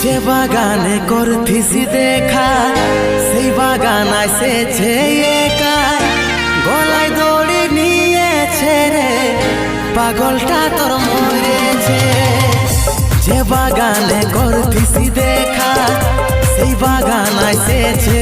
যে বাগানে করতিছি দেখা সেই বাগান আসেছে একা, গলায় দড়ি নিয়েছে রে পাগলটা তোর মরেছে। যে বাগানে করতিছি দেখা সেই বাগান আসেছে